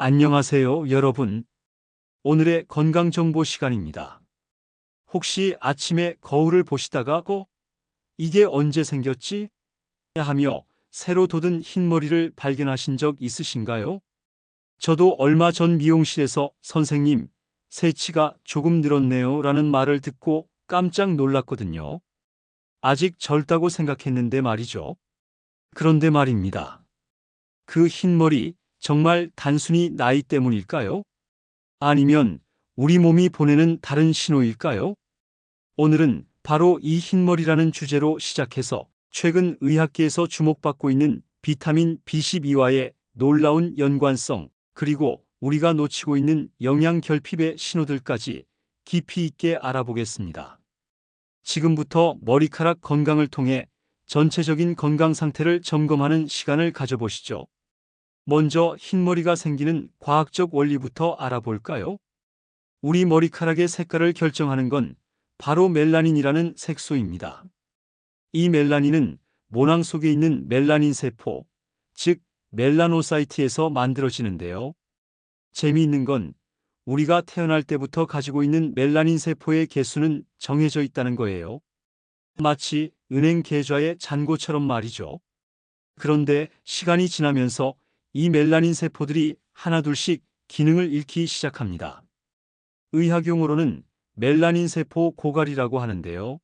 안녕하세요, 여러분. 오늘의 건강정보 시간입니다. 혹시 아침에 거울을 보시다가 이게 언제 생겼지? 하며 새로 돋은 흰머리를 발견하신 적 있으신가요? 저도 얼마 전 미용실에서 선생님, 새치가 조금 늘었네요 라는 말을 듣고 깜짝 놀랐거든요. 아직 젊다고 생각했는데 말이죠. 그런데 말입니다. 그 흰머리 정말 단순히 나이 때문일까요? 아니면 우리 몸이 보내는 다른 신호일까요? 오늘은 바로 이 흰머리라는 주제로 시작해서 최근 의학계에서 주목받고 있는 비타민 B12와의 놀라운 연관성, 그리고 우리가 놓치고 있는 영양 결핍의 신호들까지 깊이 있게 알아보겠습니다. 지금부터 머리카락 건강을 통해 전체적인 건강 상태를 점검하는 시간을 가져보시죠. 먼저 흰머리가 생기는 과학적 원리부터 알아볼까요? 우리 머리카락의 색깔을 결정하는 건 바로 멜라닌이라는 색소입니다. 이 멜라닌은 모낭 속에 있는 멜라닌 세포, 즉 멜라노사이트에서 만들어지는데요. 재미있는 건 우리가 태어날 때부터 가지고 있는 멜라닌 세포의 개수는 정해져 있다는 거예요. 마치 은행 계좌의 잔고처럼 말이죠. 그런데 시간이 지나면서 이 멜라닌 세포들이 하나둘씩 기능을 잃기 시작합니다. 의학용어로는 멜라닌 세포 고갈이라고 하는데요.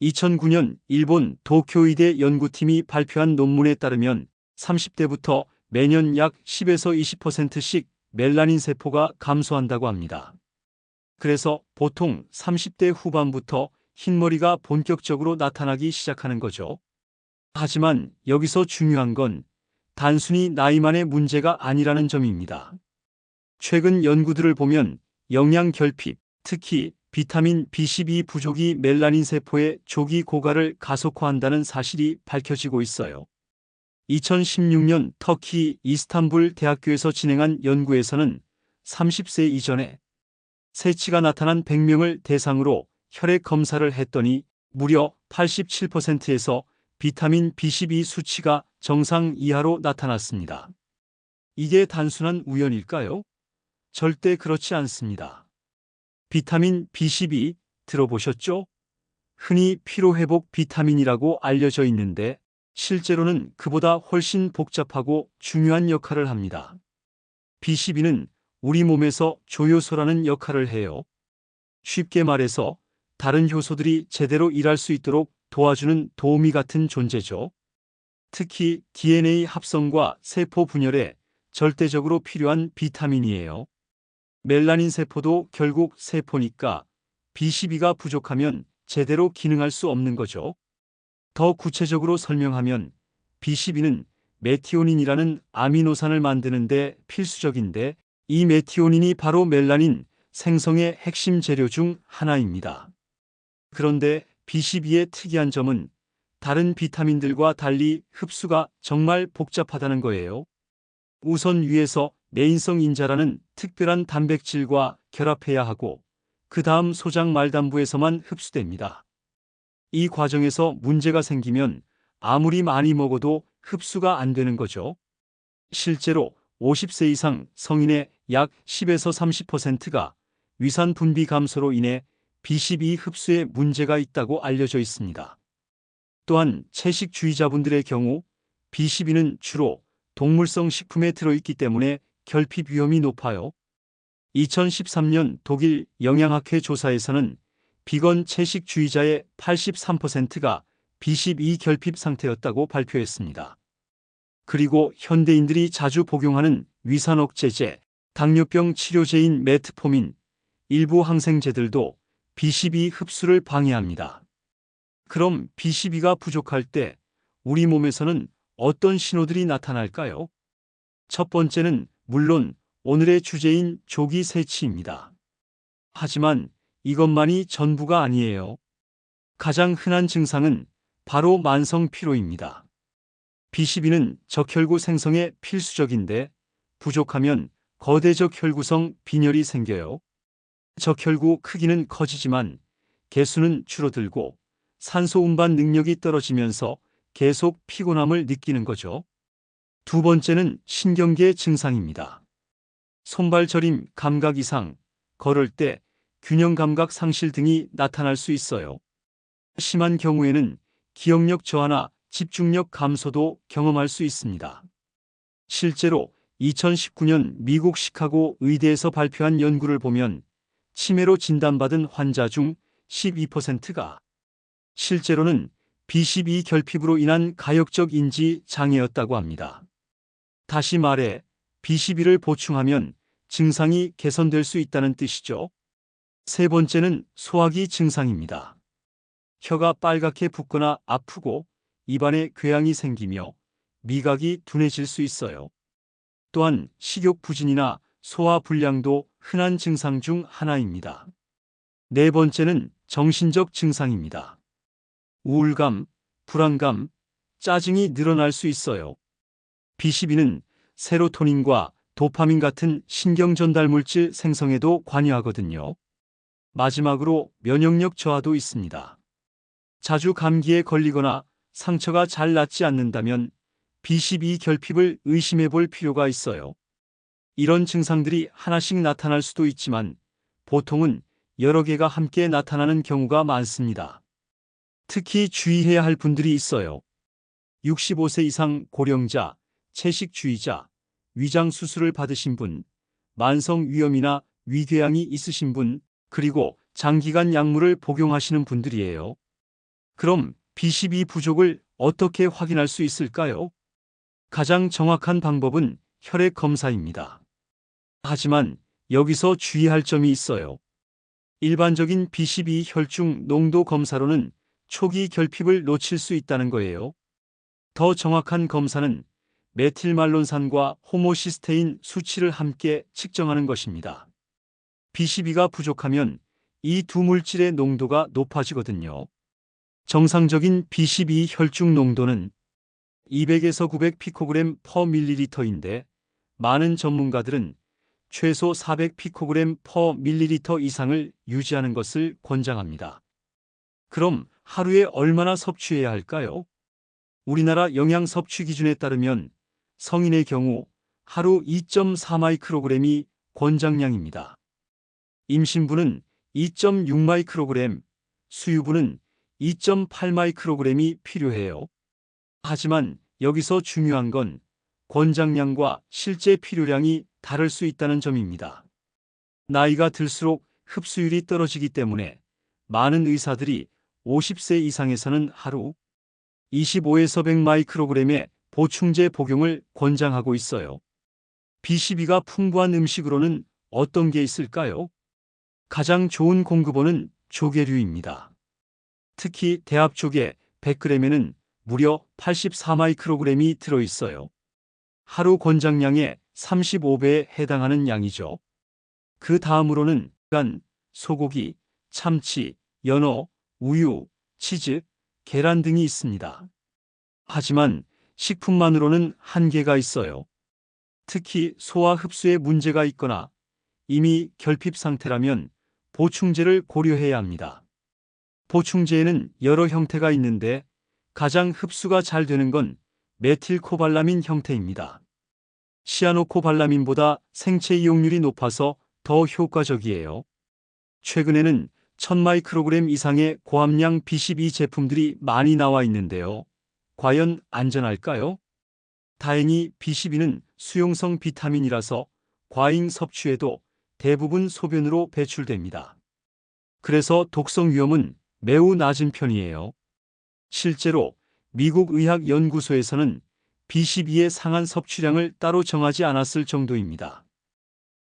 2009년 일본 도쿄의대 연구팀이 발표한 논문에 따르면 30대부터 매년 약 10에서 20%씩 멜라닌 세포가 감소한다고 합니다. 그래서 보통 30대 후반부터 흰머리가 본격적으로 나타나기 시작하는 거죠. 하지만 여기서 중요한 건 단순히 나이만의 문제가 아니라는 점입니다. 최근 연구들을 보면 영양 결핍, 특히 비타민 B12 부족이 멜라닌 세포의 조기 고갈을 가속화한다는 사실이 밝혀지고 있어요. 2016년 터키 이스탄불 대학교에서 진행한 연구에서는 30세 이전에 새치가 나타난 100명을 대상으로 혈액 검사를 했더니 무려 87%에서 비타민 B12 수치가 정상 이하로 나타났습니다. 이게 단순한 우연일까요? 절대 그렇지 않습니다. 비타민 B12 들어보셨죠? 흔히 피로회복 비타민이라고 알려져 있는데 실제로는 그보다 훨씬 복잡하고 중요한 역할을 합니다. B12는 우리 몸에서 조효소라는 역할을 해요. 쉽게 말해서 다른 효소들이 제대로 일할 수 있도록 도와주는 도우미 같은 존재죠. 특히 DNA 합성과 세포 분열에 절대적으로 필요한 비타민이에요. 멜라닌 세포도 결국 세포니까 B12가 부족하면 제대로 기능할 수 없는 거죠. 더 구체적으로 설명하면 B12는 메티오닌이라는 아미노산을 만드는데 필수적인데 이 메티오닌이 바로 멜라닌 생성의 핵심 재료 중 하나입니다. 그런데 B12의 특이한 점은 다른 비타민들과 달리 흡수가 정말 복잡하다는 거예요. 우선 위에서 내인성 인자라는 특별한 단백질과 결합해야 하고 그 다음 소장 말단부에서만 흡수됩니다. 이 과정에서 문제가 생기면 아무리 많이 먹어도 흡수가 안 되는 거죠. 실제로 50세 이상 성인의 약 10에서 30%가 위산 분비 감소로 인해 B12 흡수에 문제가 있다고 알려져 있습니다. 또한 채식주의자분들의 경우 B12는 주로 동물성 식품에 들어있기 때문에 결핍 위험이 높아요. 2013년 독일 영양학회 조사에서는 비건 채식주의자의 83%가 B12 결핍 상태였다고 발표했습니다. 그리고 현대인들이 자주 복용하는 위산 억제제, 당뇨병 치료제인 메트포민, 일부 항생제들도 B12 흡수를 방해합니다. 그럼 B12가 부족할 때 우리 몸에서는 어떤 신호들이 나타날까요? 첫 번째는 물론 오늘의 주제인 조기 새치입니다. 하지만 이것만이 전부가 아니에요. 가장 흔한 증상은 바로 만성 피로입니다. B12는 적혈구 생성에 필수적인데 부족하면 거대적 혈구성 빈혈이 생겨요. 적혈구 크기는 커지지만 개수는 줄어들고 산소 운반 능력이 떨어지면서 계속 피곤함을 느끼는 거죠. 두 번째는 신경계 증상입니다. 손발 저림, 감각 이상, 걸을 때 균형 감각 상실 등이 나타날 수 있어요. 심한 경우에는 기억력 저하나 집중력 감소도 경험할 수 있습니다. 실제로 2019년 미국 시카고 의대에서 발표한 연구를 보면 치매로 진단받은 환자 중 12%가 실제로는 B12 결핍으로 인한 가역적 인지 장애였다고 합니다. 다시 말해 B12를 보충하면 증상이 개선될 수 있다는 뜻이죠. 세 번째는 소화기 증상입니다. 혀가 빨갛게 붓거나 아프고 입안에 궤양이 생기며 미각이 둔해질 수 있어요. 또한 식욕 부진이나 소화 불량도 흔한 증상 중 하나입니다. 네 번째는 정신적 증상입니다. 우울감, 불안감, 짜증이 늘어날 수 있어요. B12는 세로토닌과 도파민 같은 신경 전달 물질 생성에도 관여하거든요. 마지막으로 면역력 저하도 있습니다. 자주 감기에 걸리거나 상처가 잘 낫지 않는다면 B12 결핍을 의심해 볼 필요가 있어요. 이런 증상들이 하나씩 나타날 수도 있지만 보통은 여러 개가 함께 나타나는 경우가 많습니다. 특히 주의해야 할 분들이 있어요. 65세 이상 고령자, 채식주의자, 위장 수술을 받으신 분, 만성 위염이나 위궤양이 있으신 분, 그리고 장기간 약물을 복용하시는 분들이에요. 그럼 B12 부족을 어떻게 확인할 수 있을까요? 가장 정확한 방법은 혈액 검사입니다. 하지만 여기서 주의할 점이 있어요. 일반적인 B12 혈중 농도 검사로는 초기 결핍을 놓칠 수 있다는 거예요. 더 정확한 검사는 메틸말론산과 호모시스테인 수치를 함께 측정하는 것입니다. B12가 부족하면 이 두 물질의 농도가 높아지거든요. 정상적인 B12 혈중 농도는 200에서 900 피코그램 퍼 밀리리터인데 많은 전문가들은 최소 400 피코그램 퍼 밀리리터 이상을 유지하는 것을 권장합니다. 그럼 하루에 얼마나 섭취해야 할까요? 우리나라 영양 섭취 기준에 따르면 성인의 경우 하루 2.4 마이크로그램이 권장량입니다. 임신부는 2.6 마이크로그램, 수유부는 2.8 마이크로그램이 필요해요. 하지만 여기서 중요한 건 권장량과 실제 필요량이 다를 수 있다는 점입니다. 나이가 들수록 흡수율이 떨어지기 때문에 많은 의사들이 50세 이상에서는 하루 25에서 100 마이크로그램의 보충제 복용을 권장하고 있어요. B12가 풍부한 음식으로는 어떤 게 있을까요? 가장 좋은 공급원은 조개류입니다. 특히 대합조개 100g에는 무려 84 마이크로그램이 들어있어요. 하루 권장량의 35배에 해당하는 양이죠. 그 다음으로는 간, 소고기, 참치, 연어, 우유, 치즈, 계란 등이 있습니다. 하지만 식품만으로는 한계가 있어요. 특히 소화 흡수에 문제가 있거나 이미 결핍 상태라면 보충제를 고려해야 합니다. 보충제에는 여러 형태가 있는데 가장 흡수가 잘 되는 건 메틸코발라민 형태입니다. 시아노코발라민보다 생체 이용률이 높아서 더 효과적이에요. 최근에는 1000 마이크로그램 이상의 고함량 B12 제품들이 많이 나와 있는데요. 과연 안전할까요? 다행히 B12는 수용성 비타민이라서 과잉 섭취에도 대부분 소변으로 배출됩니다. 그래서 독성 위험은 매우 낮은 편이에요. 실제로 미국 의학연구소에서는 B12의 상한 섭취량을 따로 정하지 않았을 정도입니다.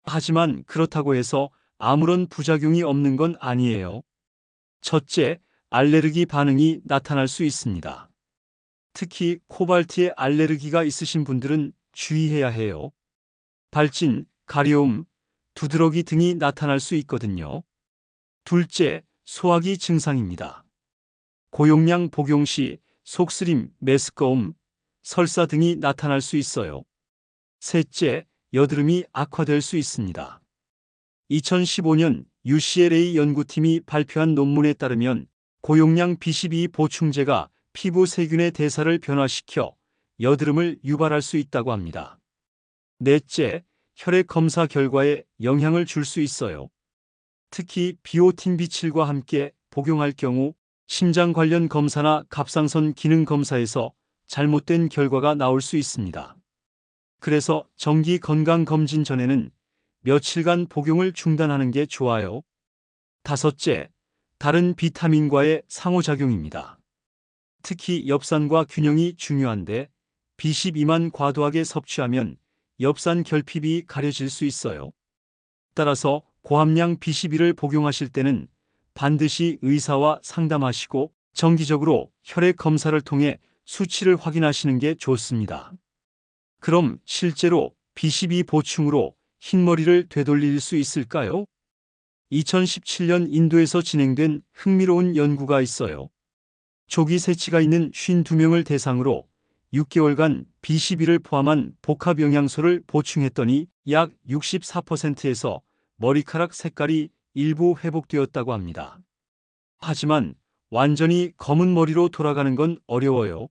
하지만 그렇다고 해서 아무런 부작용이 없는 건 아니에요. 첫째, 알레르기 반응이 나타날 수 있습니다. 특히 코발트에 알레르기가 있으신 분들은 주의해야 해요. 발진, 가려움, 두드러기 등이 나타날 수 있거든요. 둘째, 소화기 증상입니다. 고용량 복용 시 속쓰림, 메스꺼움, 설사 등이 나타날 수 있어요. 셋째, 여드름이 악화될 수 있습니다. 2015년 UCLA 연구팀이 발표한 논문에 따르면 고용량 B12 보충제가 피부 세균의 대사를 변화시켜 여드름을 유발할 수 있다고 합니다. 넷째, 혈액 검사 결과에 영향을 줄 수 있어요. 특히 비오틴 B7과 함께 복용할 경우 심장 관련 검사나 갑상선 기능 검사에서 잘못된 결과가 나올 수 있습니다. 그래서 정기 건강 검진 전에는 며칠간 복용을 중단하는 게 좋아요. 다섯째, 다른 비타민과의 상호작용입니다. 특히 엽산과 균형이 중요한데 B12만 과도하게 섭취하면 엽산 결핍이 가려질 수 있어요. 따라서 고함량 B12를 복용하실 때는 반드시 의사와 상담하시고 정기적으로 혈액 검사를 통해 수치를 확인하시는 게 좋습니다. 그럼 실제로 B12 보충으로 흰머리를 되돌릴 수 있을까요? 2017년 인도에서 진행된 흥미로운 연구가 있어요. 조기 세치가 있는 52명을 대상으로 6개월간 B12를 포함한 복합 영양소를 보충했더니 약 64%에서 머리카락 색깔이 일부 회복되었다고 합니다. 하지만 완전히 검은 머리로 돌아가는 건 어려워요.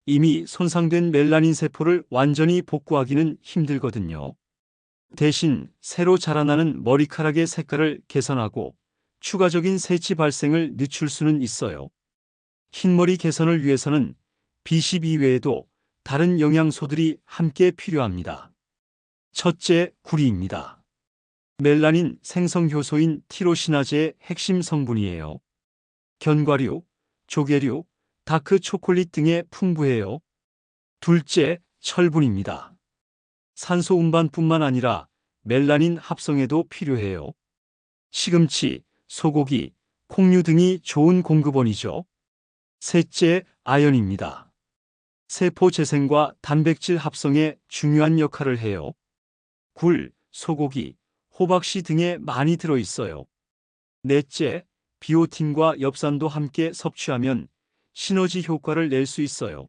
이미 손상된 멜라닌 세포를 완전히 복구하기는 힘들거든요. 대신 새로 자라나는 머리카락의 색깔을 개선하고 추가적인 세치 발생을 늦출 수는 있어요. 흰머리 개선을 위해서는 B12 외에도 다른 영양소들이 함께 필요합니다. 첫째, 구리입니다. 멜라닌 생성 효소인 티로시나제의 핵심 성분이에요. 견과류, 조개류, 다크 초콜릿 등에 풍부해요. 둘째, 철분입니다. 산소 운반뿐만 아니라 멜라닌 합성에도 필요해요. 시금치, 소고기, 콩류 등이 좋은 공급원이죠. 셋째, 아연입니다. 세포 재생과 단백질 합성에 중요한 역할을 해요. 굴, 소고기, 호박씨 등에 많이 들어있어요. 넷째, 비오틴과 엽산도 함께 섭취하면 시너지 효과를 낼 수 있어요.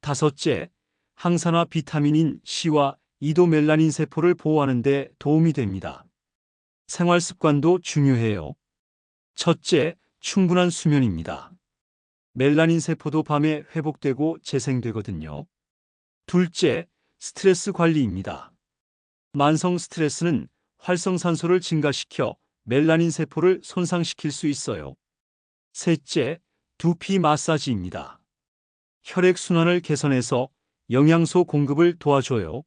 다섯째, 항산화 비타민인 C와 E도 멜라닌 세포를 보호하는 데 도움이 됩니다. 생활 습관도 중요해요. 첫째, 충분한 수면입니다. 멜라닌 세포도 밤에 회복되고 재생되거든요. 둘째, 스트레스 관리입니다. 만성 스트레스는 활성산소를 증가시켜 멜라닌 세포를 손상시킬 수 있어요. 셋째, 두피 마사지입니다. 혈액순환을 개선해서 영양소 공급을 도와줘요.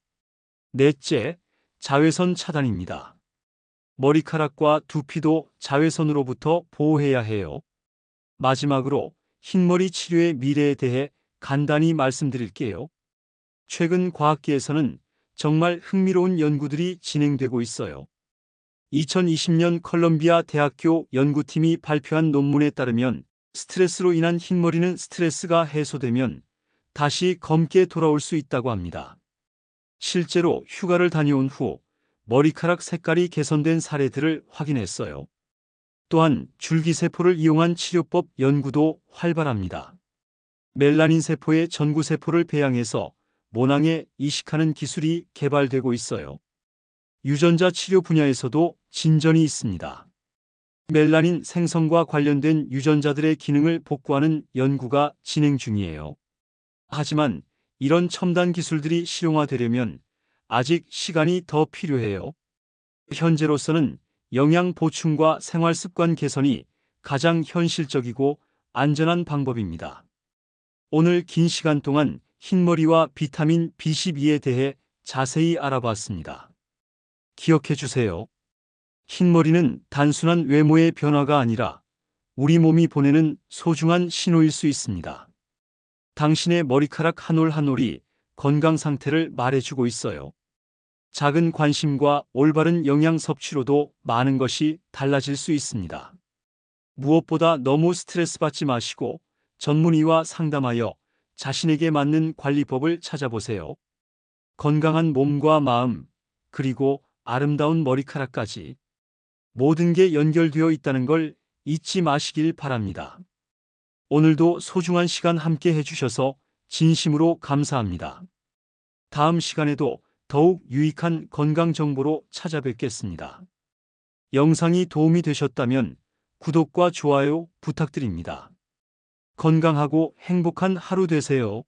넷째, 자외선 차단입니다. 머리카락과 두피도 자외선으로부터 보호해야 해요. 마지막으로 흰머리 치료의 미래에 대해 간단히 말씀드릴게요. 최근 과학계에서는 정말 흥미로운 연구들이 진행되고 있어요. 2020년 컬럼비아 대학교 연구팀이 발표한 논문에 따르면 스트레스로 인한 흰머리는 스트레스가 해소되면 다시 검게 돌아올 수 있다고 합니다. 실제로 휴가를 다녀온 후 머리카락 색깔이 개선된 사례들을 확인했어요. 또한 줄기세포를 이용한 치료법 연구도 활발합니다. 멜라닌 세포의 전구세포를 배양해서 모낭에 이식하는 기술이 개발되고 있어요. 유전자 치료 분야에서도 진전이 있습니다. 멜라닌 생성과 관련된 유전자들의 기능을 복구하는 연구가 진행 중이에요. 하지만 이런 첨단 기술들이 실용화되려면 아직 시간이 더 필요해요. 현재로서는 영양 보충과 생활 습관 개선이 가장 현실적이고 안전한 방법입니다. 오늘 긴 시간 동안 흰머리와 비타민 B12에 대해 자세히 알아봤습니다. 기억해 주세요. 흰머리는 단순한 외모의 변화가 아니라 우리 몸이 보내는 소중한 신호일 수 있습니다. 당신의 머리카락 한 올 한 올이 건강 상태를 말해주고 있어요. 작은 관심과 올바른 영양 섭취로도 많은 것이 달라질 수 있습니다. 무엇보다 너무 스트레스 받지 마시고 전문의와 상담하여 자신에게 맞는 관리법을 찾아보세요. 건강한 몸과 마음, 그리고 아름다운 머리카락까지 모든 게 연결되어 있다는 걸 잊지 마시길 바랍니다. 오늘도 소중한 시간 함께 해주셔서 진심으로 감사합니다. 다음 시간에도 더욱 유익한 건강 정보로 찾아뵙겠습니다. 영상이 도움이 되셨다면 구독과 좋아요 부탁드립니다. 건강하고 행복한 하루 되세요.